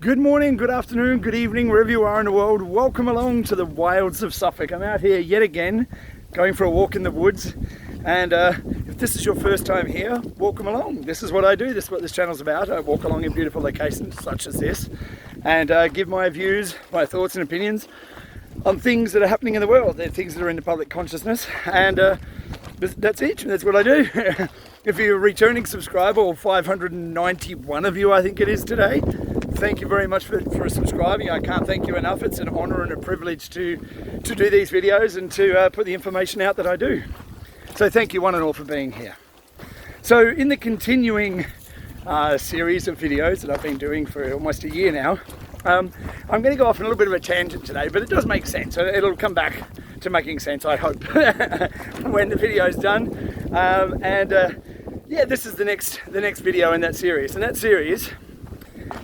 Good morning, good afternoon, good evening, wherever you are in the world. Welcome along to the wilds of Suffolk. I'm out here yet again, going for a walk in the woods. And if this is your first time here, welcome along. This is what I do, this is what this channel's about. I walk along in beautiful locations such as this and give my views, my thoughts and opinions on things that are happening in the world. They're things that are in the public consciousness, and that's it, that's what I do. If you're a returning subscriber, or 591 of you I think it is today, thank you very much for subscribing. I can't thank you enough. It's an honor and a privilege to do these videos and to put the information out that I do. So thank you one and all for being here. So in the continuing series of videos that I've been doing for almost a year now, I'm going to go off on a little bit of a tangent today, but it does make sense. It'll come back to making sense, I hope, when the video's done. Yeah, this is the next video in that series, and that series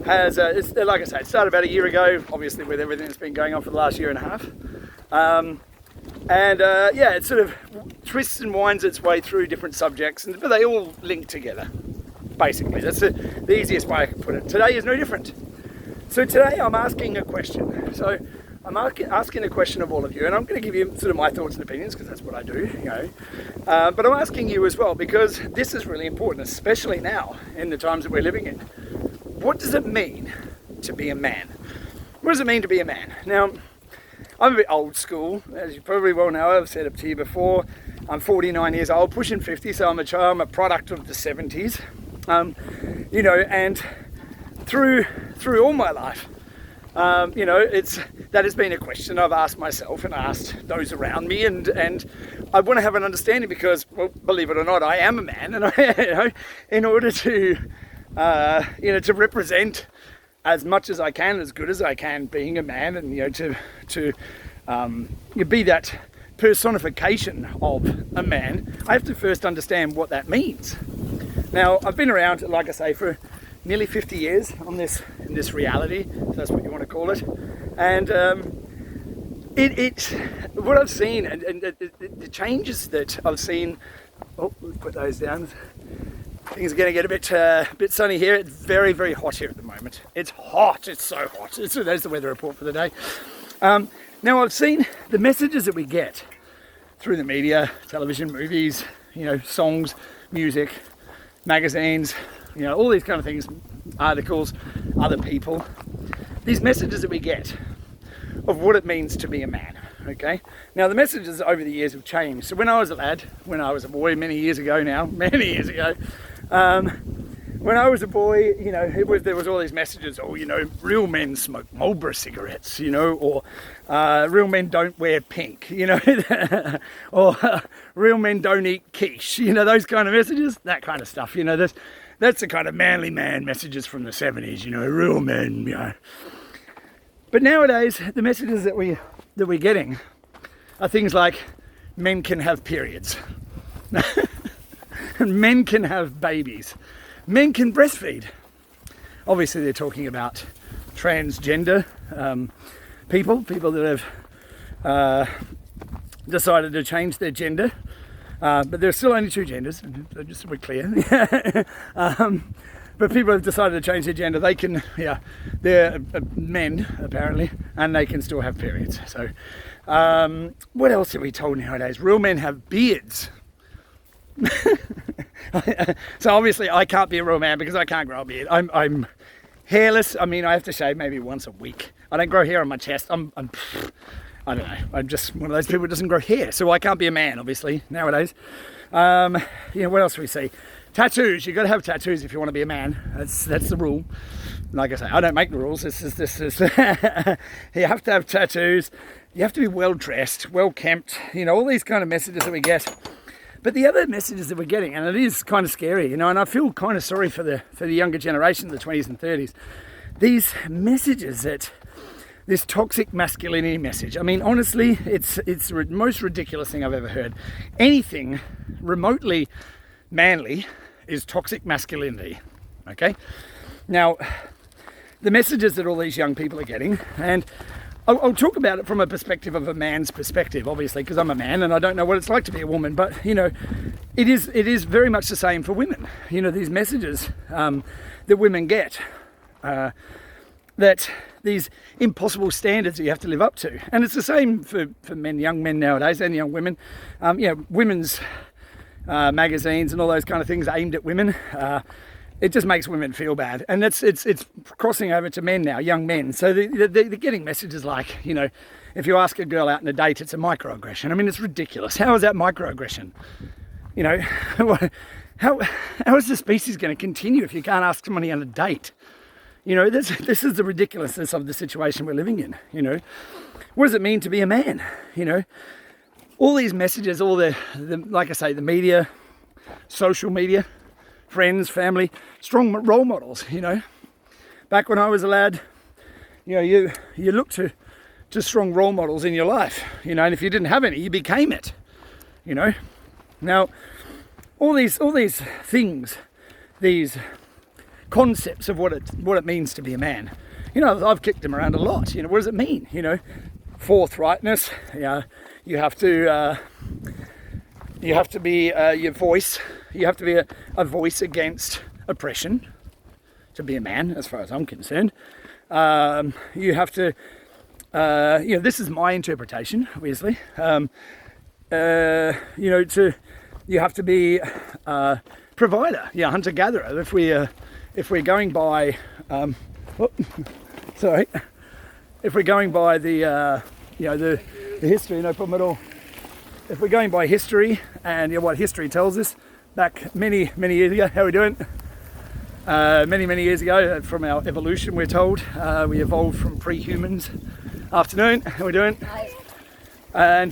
has, it's, like I say, it started about a year ago, obviously with everything that's been going on for the last year and a half. Yeah, it sort of twists and winds its way through different subjects, but they all link together, basically. That's the easiest way I can put it. Today is no different. So today I'm asking a question. So I'm asking a question of all of you, and I'm going to give you sort of my thoughts and opinions, because that's what I do, you know. But I'm asking you as well, because this is really important, especially now in the times that we're living in. What does it mean to be a man? What does it mean to be a man? Now, I'm a bit old school, as you probably well know. I've said it to you before. I'm 49 years old, pushing 50, so I'm a product of the 70s. You know, and through all my life, you know, that has been a question I've asked myself and asked those around me, and I want to have an understanding, because, well, believe it or not, I am a man, and you know, in order to you know, to represent as much as I can, as good as I can, being a man, and you know, to be that personification of a man, I have to first understand what that means. Now, I've been around, like I say, for nearly 50 years in this reality, if that's what you want to call it, and what I've seen, and the changes that I've seen. Oh, let's put those down. Things are going to get a bit sunny here. It's very, very hot here at the moment. It's hot. It's so hot. There's the weather report for the day. Now, I've seen the messages that we get through the media, television, movies, you know, songs, music, magazines, you know, all these kind of things, articles, other people. These messages that we get of what it means to be a man. Okay. Now, the messages over the years have changed. So when I was a lad, when I was a boy, many years ago now, when I was a boy, you know, there was all these messages. Oh, you know, real men smoke Marlboro cigarettes, you know, or real men don't wear pink, you know, or real men don't eat quiche, you know, those kind of messages, that kind of stuff. You know, that's the kind of manly man messages from the 70s. You know, real men, you know. But nowadays, the messages that we're getting are things like men can have periods, men can have babies, men can breastfeed. Obviously, they're talking about transgender people that have decided to change their gender, but there's still only two genders, just to be clear. But people have decided to change their gender. They can, yeah, they're men apparently, and they can still have periods. So, what else are we told nowadays? Real men have beards. So obviously, I can't be a real man because I can't grow a beard. I'm hairless. I mean, I have to shave maybe once a week. I don't grow hair on my chest. I don't know. I'm just one of those people who doesn't grow hair, so I can't be a man, obviously, nowadays. You know, what else do we see? Tattoos. You've got to have tattoos if you want to be a man. That's the rule. Like I say, I don't make the rules. This is you have to have tattoos. You have to be well dressed, well kempt. You know, all these kind of messages that we get. But the other messages that we're getting, and it is kind of scary, you know, and I feel kind of sorry for the younger generation, the 20s and 30s. These messages this toxic masculinity message. I mean, honestly, it's the most ridiculous thing I've ever heard. Anything remotely manly is toxic masculinity. Okay? Now, the messages that all these young people are getting, and I'll talk about it from a perspective of a man's perspective, obviously, because I'm a man and I don't know what it's like to be a woman, but, you know, it is very much the same for women. You know, these messages that women get, that these impossible standards that you have to live up to. And it's the same for men, young men nowadays, and young women. Women's magazines and all those kind of things aimed at women. It just makes women feel bad, and it's crossing over to men now, young men. So they're getting messages like, if you ask a girl out on a date, it's a microaggression. I mean, it's ridiculous. How is that microaggression? How is the species going to continue if you can't ask somebody on a date? This is the ridiculousness of the situation we're living in. What does it mean to be a man? All these messages, all the like I say, the media, social media, friends, family, strong role models. Back when I was a lad, you look to strong role models in your life. And if you didn't have any, you became it. Now, all these things, these concepts of what it means to be a man. I've kicked them around a lot. What does it mean? Forthrightness. You have to be your voice. You have to be a voice against oppression to be a man, as far as I'm concerned. You have to. This is my interpretation, obviously. You have to be a provider, hunter-gatherer. If we're going by, if we're going by the history, no problem at all. If we're going by history and what history tells us, back many years ago, how are we doing? Many years ago, from our evolution, we're told we evolved from pre-humans. Afternoon, how are we doing? Hi. And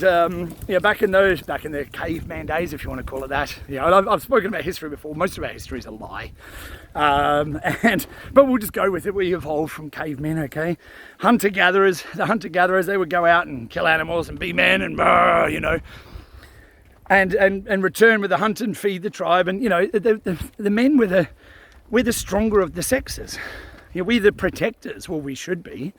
back in the caveman days, if you want to call it that. I've spoken about history before. Most of our history is a lie, but we'll just go with it. We evolved from cavemen, okay? Hunter-gatherers. The hunter-gatherers, they would go out and kill animals and be men and and return with the hunt and feed the tribe. And the men we're the stronger of the sexes. We're the protectors. Well, we should be.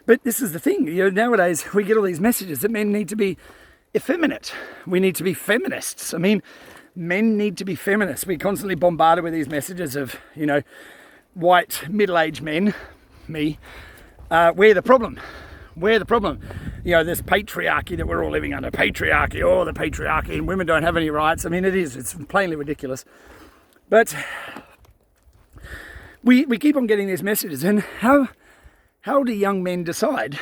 But this is the thing, nowadays we get all these messages that men need to be effeminate. We need to be feminists. I mean, men need to be feminists. We're constantly bombarded with these messages of, white middle-aged men, me, we're the problem. We're the problem. This patriarchy that we're all living under, the patriarchy, and women don't have any rights. I mean, it's plainly ridiculous. But we keep on getting these messages, and how do young men decide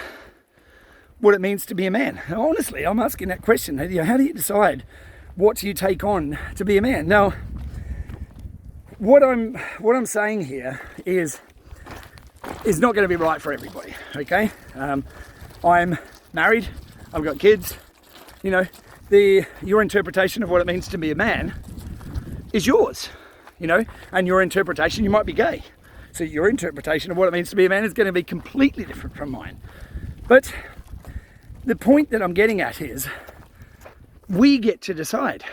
what it means to be a man? Now, honestly, I'm asking that question. How do you decide what you take on to be a man? Now, what I'm saying here is not going to be right for everybody. Okay, I'm married. I've got kids. Your interpretation of what it means to be a man is yours. And your interpretation, you might be gay. So your interpretation of what it means to be a man is going to be completely different from mine. But the point that I'm getting at is we get to decide.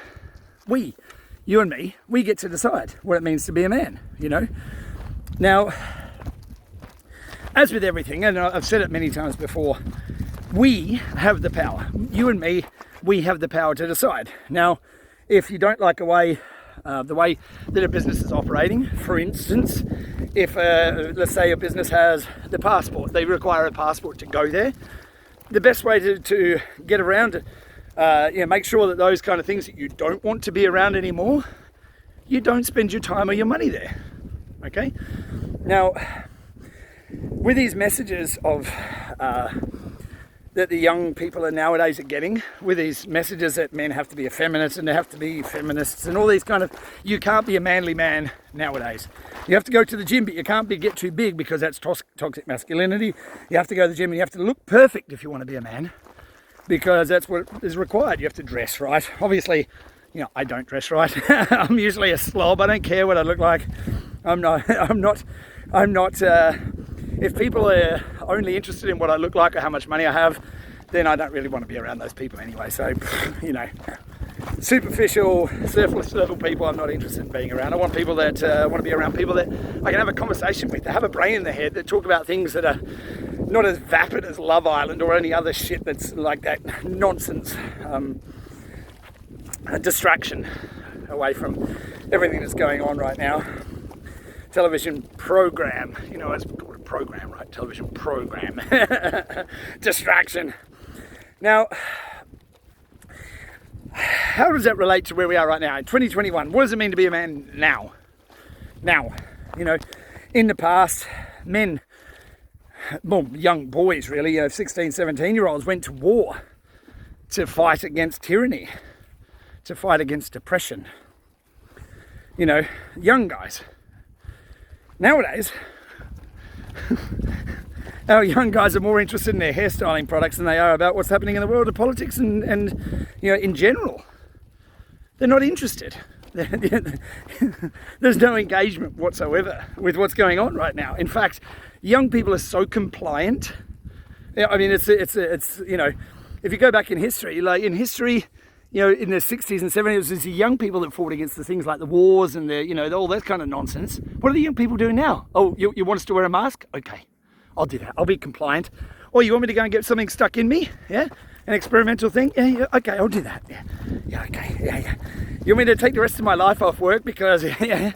You and me, we get to decide what it means to be a man, Now, as with everything, and I've said it many times before, we have the power. You and me, we have the power to decide. Now, if you don't like the way that a business is operating, for instance, if let's say a business has the passport, they require a passport to go there. The best way to get around it, make sure that those kind of things that you don't want to be around anymore, you don't spend your time or your money there. Okay? Now, with these messages of that the young people nowadays are getting, with these messages that men have to be effeminate and they have to be feminists and all these kind of, you can't be a manly man nowadays. You have to go to the gym, but you can't get too big because that's toxic masculinity. You have to go to the gym and you have to look perfect if you want to be a man, because that's what is required. You have to dress right. Obviously, I don't dress right. I'm usually a slob. I don't care what I look like. I'm not. If people are only interested in what I look like or how much money I have, then I don't really want to be around those people anyway. So, superficial, surface level people I'm not interested in being around. I want people that want to be around people that I can have a conversation with, that have a brain in their head, that talk about things that are not as vapid as Love Island or any other shit that's like that nonsense distraction away from everything that's going on right now. Television program, it's called a program, right? Television program. Distraction. Now, how does that relate to where we are right now in 2021? What does it mean to be a man now? Now, in the past, men, well, young boys really, 16, 17-year-olds went to war to fight against tyranny, to fight against depression. Young guys. Nowadays, our young guys are more interested in their hairstyling products than they are about what's happening in the world of politics and in general. They're not interested. There's no engagement whatsoever with what's going on right now. In fact, young people are so compliant. I mean, it's if you go back in history, in the 60s and 70s, it was the young people that fought against the things like the wars and all that kind of nonsense. What are the young people doing now? Oh, you want us to wear a mask? Okay, I'll do that. I'll be compliant. Or you want me to go and get something stuck in me? Yeah, an experimental thing? Yeah, okay, I'll do that. Yeah, okay, yeah. You want me to take the rest of my life off work because, yeah,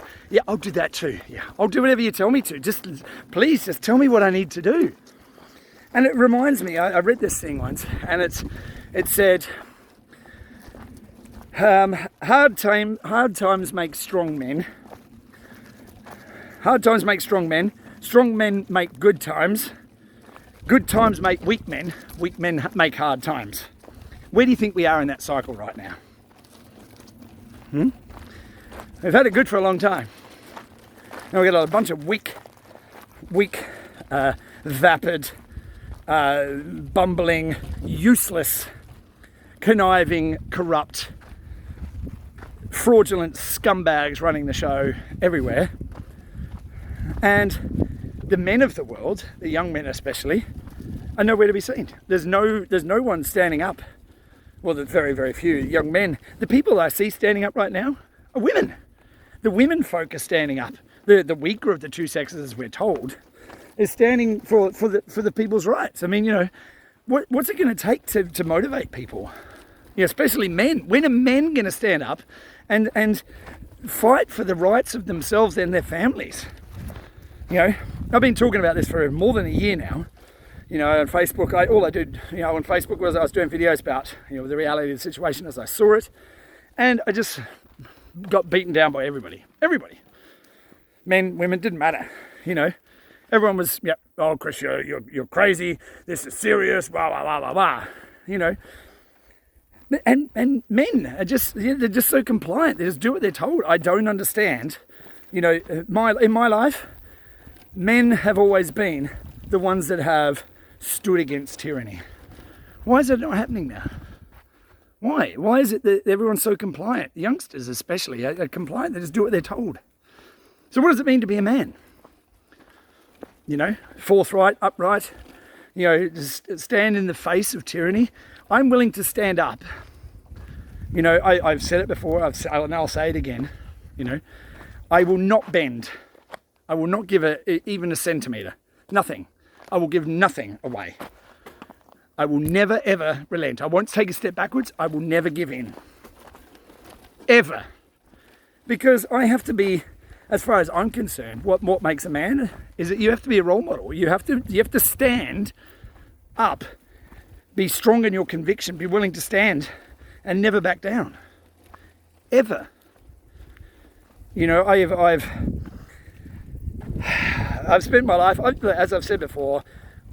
I'll do that too. Yeah, I'll do whatever you tell me to. Please tell me what I need to do. And it reminds me, I read this thing once, and it said, hard times make strong men. Hard times make strong men. Strong men make good times. Good times make weak men. Weak men make hard times. Where do you think we are in that cycle right now? We've had it good for a long time. Now we've got a bunch of weak, vapid, bumbling, useless, conniving, corrupt, fraudulent scumbags running the show everywhere. And the men of the world, the young men especially, are nowhere to be seen. There's no one standing up. Well, there's very, very few young men. The people I see standing up right now are women. The women folk are standing up. The weaker of the two sexes, as we're told, is standing for the people's rights. I mean, what's it going to take to motivate people? Especially men. When are men going to stand up and fight for the rights of themselves and their families? I've been talking about this for more than a year now. On Facebook, all I did, on Facebook was I was doing videos about, the reality of the situation as I saw it, and I just got beaten down by everybody. Everybody, men, women, didn't matter. Everyone was, oh, Chris, you're crazy. This is serious. Blah blah blah blah blah. And men are they're just so compliant. They just do what they're told. I don't understand. In my life, men have always been the ones that have stood against tyranny. Why is it not happening now? Why? Why is it that everyone's so compliant? Youngsters especially are compliant. They just do what they're told. So what does it mean to be a man? Forthright, upright, just stand in the face of tyranny. I'm willing to stand up. I've said it before, and I'll say it again. I will not bend. I will not give even a centimetre. Nothing. I will give nothing away. I will never, ever relent. I won't take a step backwards. I will never give in. Ever. Because I have to be, as far as I'm concerned, what makes a man is that you have to be a role model. You have to stand up, be strong in your conviction, be willing to stand and never back down. Ever. I've spent my life, as I've said before,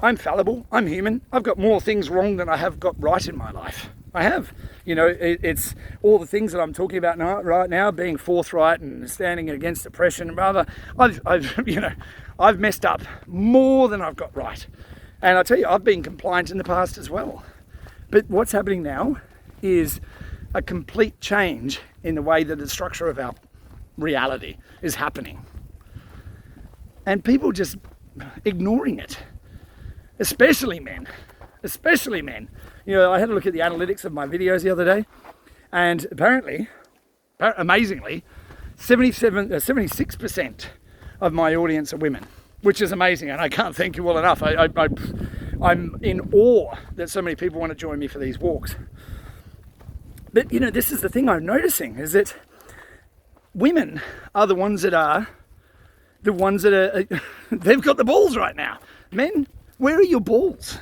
I'm fallible, I'm human. I've got more things wrong than I have got right in my life. I have. It's all the things that I'm talking about right now, being forthright and standing against depression and rather, I've messed up more than I've got right. And I tell you, I've been compliant in the past as well. But what's happening now is a complete change in the way that the structure of our reality is happening. And people just ignoring it, especially men. I had a look at the analytics of my videos the other day, and amazingly, 76% of my audience are women, which is amazing, and I can't thank you well enough. I'm in awe that so many people want to join me for these walks. But this is the thing I'm noticing, is that women are the ones that are the ones that are, they've got the balls right now. Men, where are your balls?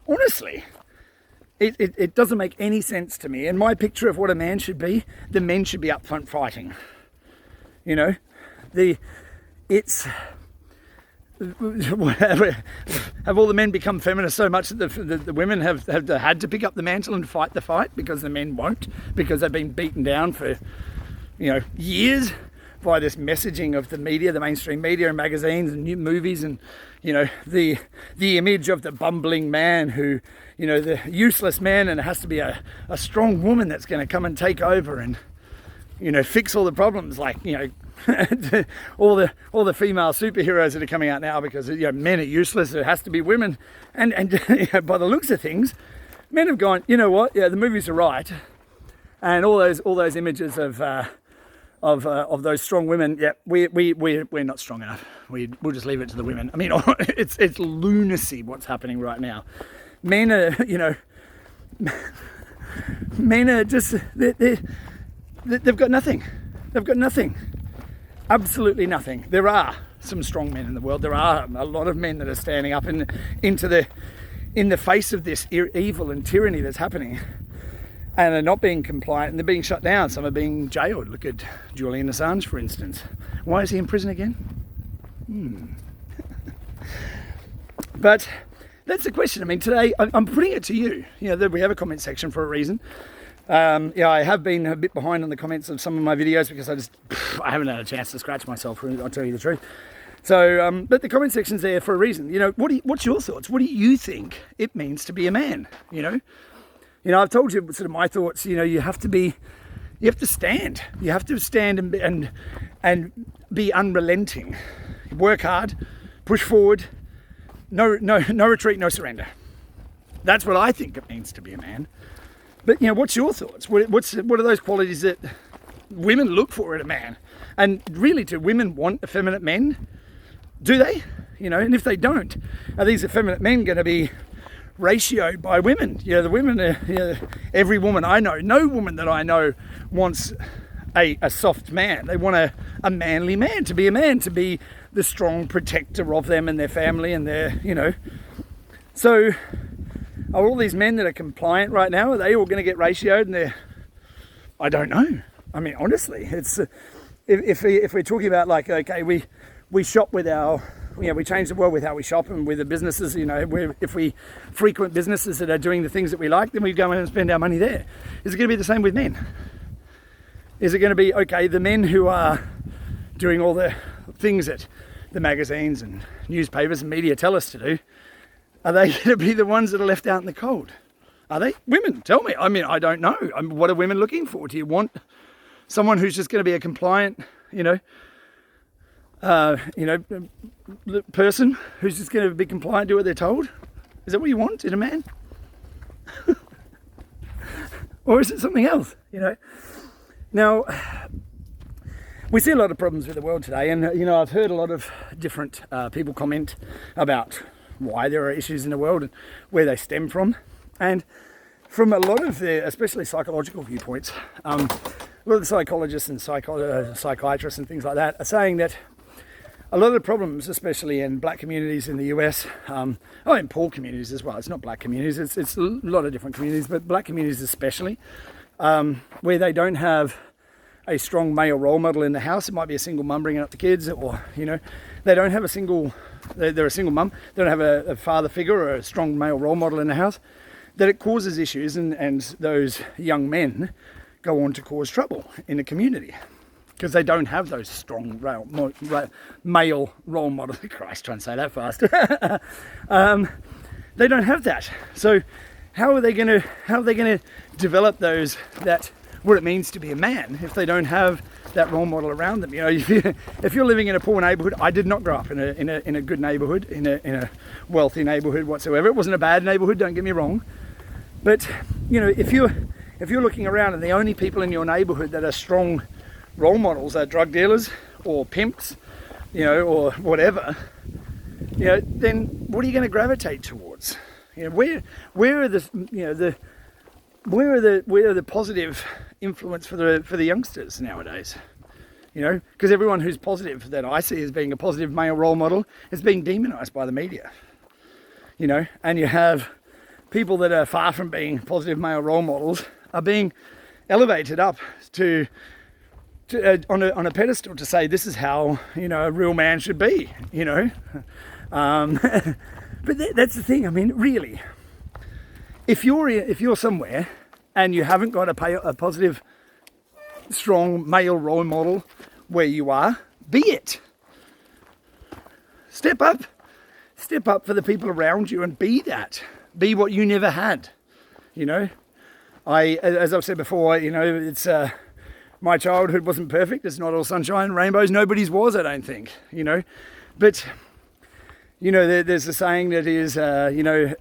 Honestly, it doesn't make any sense to me. And my picture of what a man should be, the men should be up front fighting. You know, have all the men become feminist so much that the women have had to pick up the mantle and fight the fight because the men won't, because they've been beaten down for, you know, years by this messaging of the media, the mainstream media and magazines and new movies, and, you know, the image of the bumbling man who, you know, the useless man, and it has to be a strong woman that's going to come and take over and, you know, fix all the problems, like, you know, all the female superheroes that are coming out now because, you know, men are useless. It has to be women, and you know, by the looks of things, men have gone, you know what? Yeah, the movies are right, and all those images of those strong women. Yeah, we're not strong enough. We'll just leave it to the women. I mean, it's lunacy what's happening right now. Men are, you know, men are just they've got nothing. They've got nothing. Absolutely nothing. There are some strong men in the world. There are a lot of men that are standing up in the face of this evil and tyranny that's happening, and are not being compliant, and they're being shut down. Some are being jailed. Look at Julian Assange, for instance. Why is he in prison again? But that's the question. I mean, today I'm putting it to you. You know, we have a comment section for a reason. Yeah, I have been a bit behind on the comments of some of my videos because I haven't had a chance to scratch myself, I'll tell you the truth. So, but the comment section's there for a reason. You know, what's your thoughts? What do you think it means to be a man? You know, I've told you sort of my thoughts. You know, you have to stand. You have to stand and be unrelenting. Work hard, push forward. No retreat, no surrender. That's what I think it means to be a man. But, you know, what's your thoughts? What are those qualities that women look for in a man? And really, do women want effeminate men? Do they? You know, and if they don't, are these effeminate men going to be ratioed by women? You know, the women are, you know, every woman I know, no woman that I know wants a soft man. They want a manly man, to be a man, to be the strong protector of them and their family and their, you know. So, are all these men that are compliant right now, are they all going to get ratioed? And I don't know. I mean, honestly, it's if we're talking about, like, okay, we shop with our, you know, we change the world with how we shop and with the businesses. You know, if we frequent businesses that are doing the things that we like, then we go in and spend our money there. Is it going to be the same with men? Is it going to be, okay, the men who are doing all the things that the magazines and newspapers and media tell us to do, are they going to be the ones that are left out in the cold? Are they? Women, tell me. I mean, I don't know. What are women looking for? Do you want someone who's just going to be a compliant, person who's just going to be compliant, do what they're told? Is that what you want in a man? Or is it something else, you know? Now, we see a lot of problems with the world today, and, you know, I've heard a lot of different people comment about why there are issues in the world and where they stem from. And from a lot of the, especially psychological viewpoints, a lot of the psychologists and psychiatrists and things like that are saying that a lot of the problems, especially in black communities in the US, in poor communities as well, it's not black communities, it's a lot of different communities, but black communities especially, where they don't have a strong male role model in the house. It might be a single mum bringing up the kids, or, you know, they don't have they're a single mum, they don't have a father figure or a strong male role model in the house, that it causes issues, and those young men go on to cause trouble in the community because they don't have those strong male role models. Christ, trying to say that fast. They don't have that. So how are they going to develop what it means to be a man if they don't have that role model around them? You know, if you're living in a poor neighborhood, I did not grow up in a good neighborhood, in a wealthy neighborhood whatsoever. It wasn't a bad neighborhood, don't get me wrong. But, you know, if you're looking around and the only people in your neighborhood that are strong role models are drug dealers or pimps, you know, or whatever, you know, then what are you going to gravitate towards? You know, where are the positive influence for the youngsters nowadays? You know, because everyone who's positive that I see as being a positive male role model is being demonized by the media. You know, and you have people that are far from being positive male role models are being elevated up to on a pedestal to say this is how, you know, a real man should be, you know. But that's the thing. I mean, really, if you're somewhere and you haven't got a positive, strong male role model where you are, be it. Step up for the people around you and be that. Be what you never had, you know. As I've said before, you know, it's my childhood wasn't perfect. It's not all sunshine and rainbows. Nobody's was, I don't think, you know. But, you know, there's a saying that is, you know,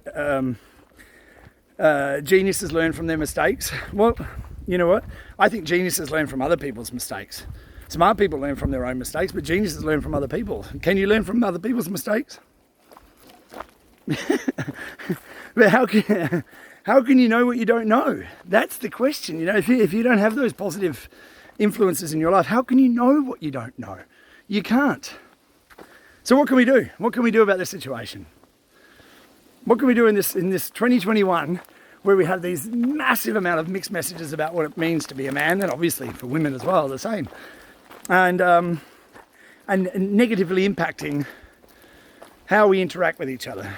geniuses learn from their mistakes. Well, you know what? I think geniuses learn from other people's mistakes. Smart people learn from their own mistakes, but geniuses learn from other people. Can you learn from other people's mistakes? But how can you know what you don't know? That's the question. You know, if you don't have those positive influences in your life, how can you know what you don't know? You can't. So what can we do? What can we do about this situation? What can we do in this 2021 where we have these massive amount of mixed messages about what it means to be a man, and obviously for women as well, the same, and negatively impacting how we interact with each other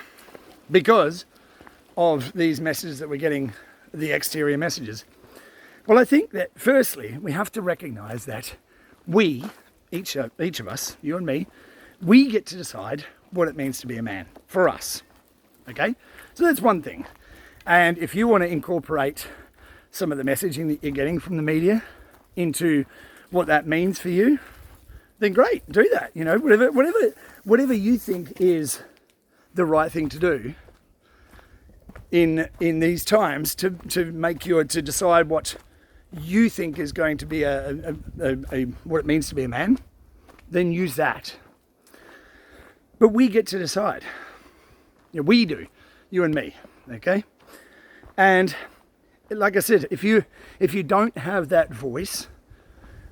because of these messages that we're getting, the exterior messages? Well, I think that firstly, we have to recognize that we, each of us, you and me, we get to decide what it means to be a man for us. Okay? So that's one thing. And if you want to incorporate some of the messaging that you're getting from the media into what that means for you, then great, do that. You know, whatever you think is the right thing to do in these times to decide what you think is going to be what it means to be a man, then use that. But we get to decide. You know, we do, you and me, okay? And like I said, if you don't have that voice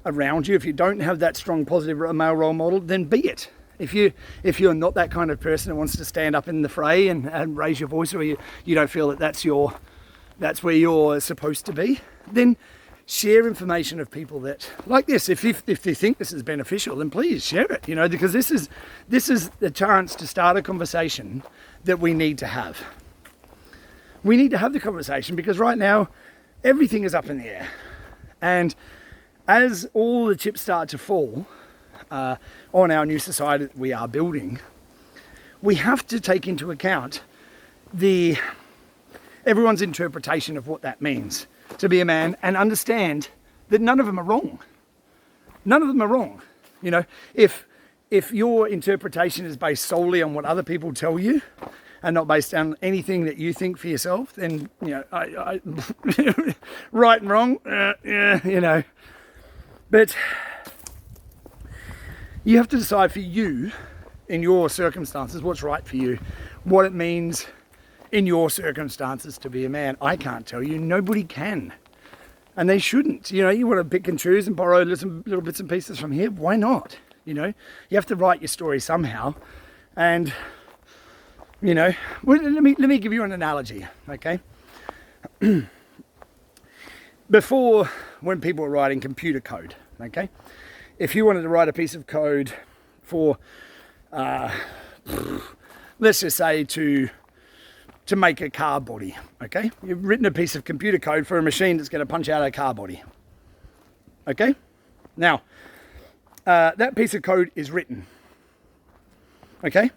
around you, if you don't have that strong positive male role model, then be it. If you're not that kind of person who wants to stand up in the fray and raise your voice, or you don't feel that that's where you're supposed to be, then share information of people that like this. If you think this is beneficial, then please share it. You know, because this is the chance to start a conversation that we need to have. We need to have the conversation because right now everything is up in the air, and as all the chips start to fall on our new society that we are building, we have to take into account everyone's interpretation of what that means to be a man, and understand that none of them are wrong. None of them are wrong. You know, if your interpretation is based solely on what other people tell you and not based on anything that you think for yourself, then, you know, I right and wrong, yeah, you know. But you have to decide for you, in your circumstances, what's right for you, what it means in your circumstances to be a man. I can't tell you. Nobody can. And they shouldn't. You know, you want to pick and choose and borrow little bits and pieces from here. Why not? You know, you have to write your story somehow. And, you know, let me give you an analogy, okay? Before, when people were writing computer code, okay? If you wanted to write a piece of code for, let's just say to make a car body, okay? You've written a piece of computer code for a machine that's going to punch out a car body, okay? Now, that piece of code is written, okay?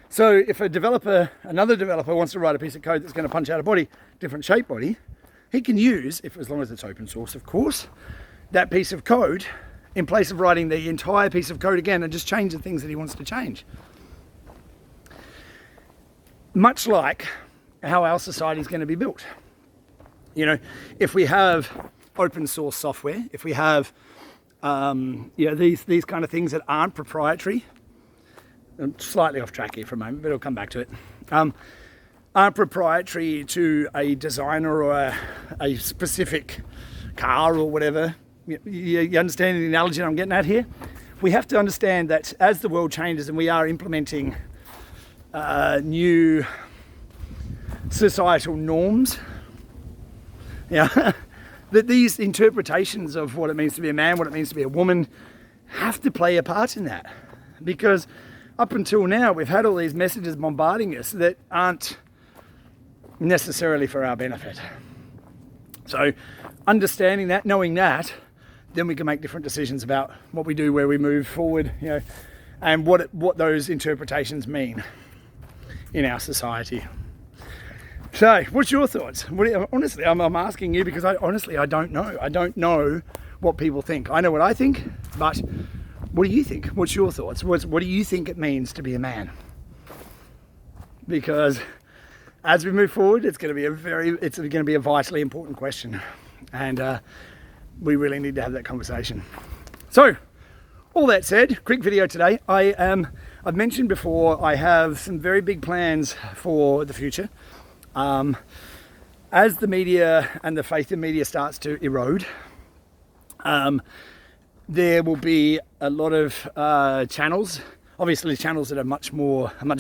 So if another developer wants to write a piece of code that's going to punch out a body, different shape body, he can use, as long as it's open source, of course, that piece of code in place of writing the entire piece of code again and just change the things that he wants to change. Much like how our society is going to be built. You know, if we have open source software, if we have these kind of things that aren't proprietary, I'm slightly off track here for a moment, but I'll come back to it, aren't proprietary to a designer or a specific car or whatever, You understand the analogy I'm getting at here? We have to understand that as the world changes and we are implementing new societal norms, that these interpretations of what it means to be a man, what it means to be a woman, have to play a part in that. Because up until now, we've had all these messages bombarding us that aren't necessarily for our benefit. So understanding that, knowing that, then we can make different decisions about what we do, where we move forward, and what those interpretations mean in our society. So, what's your thoughts? Honestly, I'm asking you because I don't know. I don't know what people think. I know what I think, but what do you think? What's your thoughts? What do you think it means to be a man? Because as we move forward, it's going to be a vitally important question, and we really need to have that conversation. So, all that said, quick video today. I've mentioned before, I have some very big plans for the future. As the media and the faith in media starts to erode, there will be a lot of channels, obviously channels that are much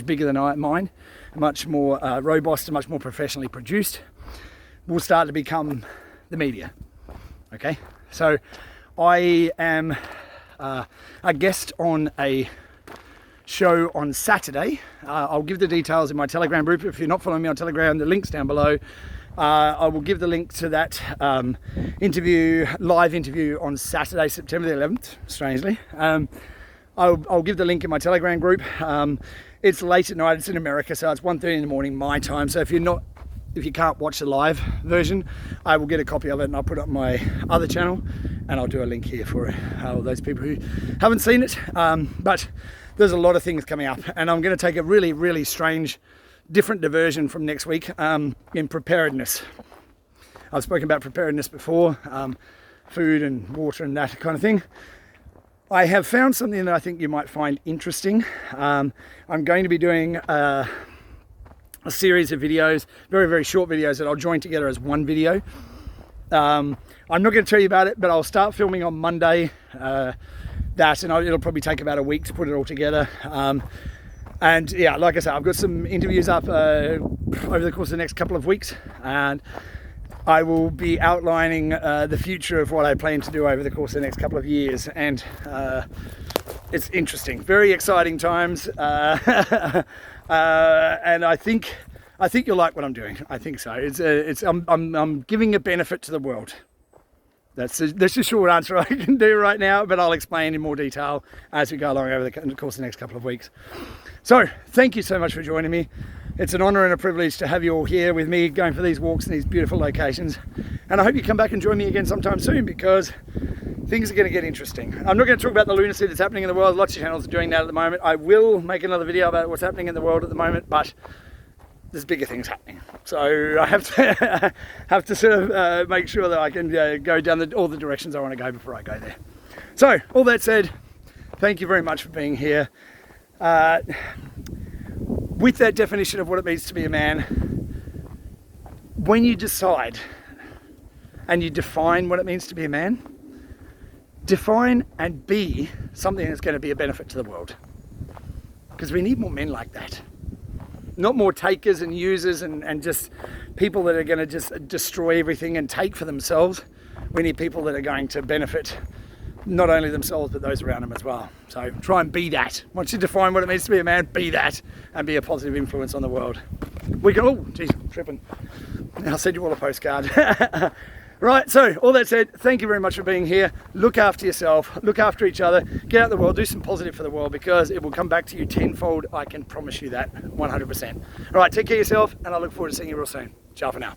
bigger than mine, much more robust and much more professionally produced, will start to become the media. Okay, so I am a guest on a show on Saturday. I'll give the details in my Telegram group. If you're not following me on Telegram, the link's down below. I will give the link to that live interview on Saturday, September the 11th, strangely. I'll give the link in my Telegram group. It's late at night, it's in America, so it's 1:30 in the morning my time. So if you can't watch the live version, I will get a copy of it and I'll put it on my other channel, and I'll do a link here for those people who haven't seen it. But there's a lot of things coming up, and I'm going to take a really, really strange, different diversion from next week in preparedness. I've spoken about preparedness before, food and water and that kind of thing. I have found something that I think you might find interesting. I'm going to be doing a series of videos, very, very short videos that I'll join together as one video. I'm not going to tell you about it, but I'll start filming on Monday. It'll probably take about a week to put it all together. And yeah, like I said, I've got some interviews up over the course of the next couple of weeks, and I will be outlining the future of what I plan to do over the course of the next couple of years. And it's interesting, very exciting times. And I think you'll like what I'm doing. I think so. I'm giving a benefit to the world. That's the short answer I can do right now, but I'll explain in more detail as we go along over the course of the next couple of weeks. So, thank you so much for joining me. It's an honour and a privilege to have you all here with me, going for these walks in these beautiful locations. And I hope you come back and join me again sometime soon, because things are going to get interesting. I'm not going to talk about the lunacy that's happening in the world. Lots of channels are doing that at the moment. I will make another video about what's happening in the world at the moment, but there's bigger things happening. So I have to sort of make sure that I can go down all the directions I want to go before I go there. So, all that said, thank you very much for being here. With that definition of what it means to be a man, when you decide and you define what it means to be a man, define and be something that's going to be a benefit to the world. Because we need more men like that. Not more takers and users and just people that are going to just destroy everything and take for themselves. We need people that are going to benefit not only themselves but those around them as well. So try and be that. Once you define what it means to be a man, be that and be a positive influence on the world. We can, oh geez, I'm tripping. I'll send you all a postcard. Right, so all that said, thank you very much for being here. Look after yourself, look after each other, get out in the world, do some positive for the world, because it will come back to you tenfold. I can promise you that, 100%. All right, take care of yourself, and I look forward to seeing you real soon. Ciao for now.